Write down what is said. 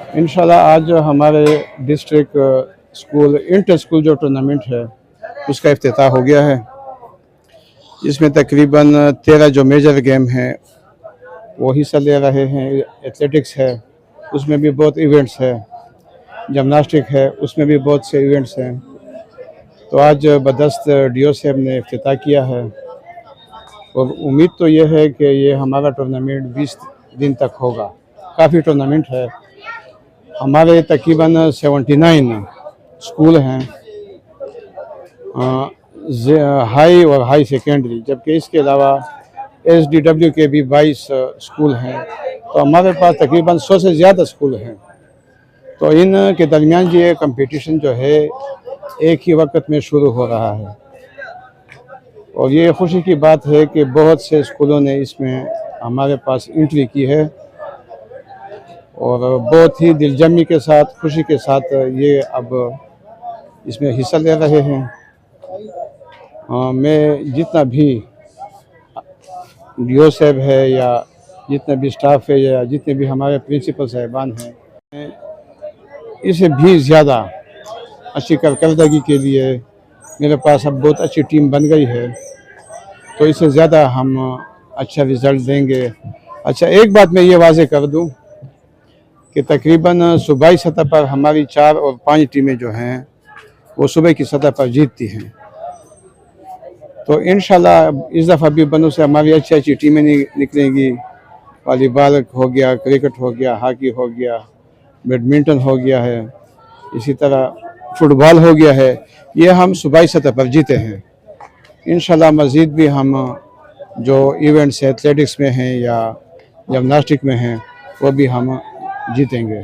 इंशाल्लाह आज हमारे डिस्ट्रिक्ट स्कूल इंटर स्कूल जो टूर्नामेंट है उसका इफ्तिताह हो गया है। इसमें तकरीबन 13 जो मेजर गेम हैं वो हिस्सा ले रहे हैं। एथलेटिक्स है, उसमें भी बहुत इवेंट्स है। जिम्नास्टिक है, उसमें भी बहुत से इवेंट्स हैं। तो आज बदस्त डीओ साहब ने इफ्तिताह किया है और उम्मीद तो ये है कि ये हमारा टूर्नामेंट 20 दिन तक होगा। काफ़ी टूर्नामेंट है। हमारे तकरीबन 79 स्कूल हैं, हाई और हाई सेकेंडरी, जबकि इसके अलावा SDW के भी 22 स्कूल हैं। तो हमारे पास तकरीबन 100 से ज़्यादा स्कूल हैं। तो इन के दरमियान ये कंपटीशन जो है एक ही वक्त में शुरू हो रहा है और ये खुशी की बात है कि बहुत से स्कूलों ने इसमें हमारे पास एंट्री की है और बहुत ही दिलजमी के साथ, खुशी के साथ ये अब इसमें हिस्सा ले रहे हैं। मैं जितना भी डीओ साहब है या जितना भी स्टाफ है या जितने भी हमारे प्रिंसिपल साहिबान हैं, इससे भी ज़्यादा अच्छी कारकर्दगी के लिए मेरे पास अब बहुत अच्छी टीम बन गई है। तो इससे ज़्यादा हम अच्छा रिज़ल्ट देंगे। अच्छा, एक बात मैं ये वाज़े कर दूं कि तकरीबन सूबाई सतह पर हमारी 4 और 5 टीमें जो हैं वो सूबे की सतह पर जीतती हैं। तो इंशाल्लाह इस दफ़ा भी बनों से हमारी अच्छी अच्छी टीमें निकलेंगी। वॉलीबॉल हो गया, क्रिकेट हो गया, हॉकी हो गया, बैडमिंटन हो गया है, इसी तरह फुटबॉल हो गया है। ये हम सूबाई सतह पर जीते हैं। इंशाल्लाह मज़ीद भी हम जो इवेंट्स एथलेटिक्स में हैं या जिम्नास्टिक में हैं वो भी हम जीतेंगे।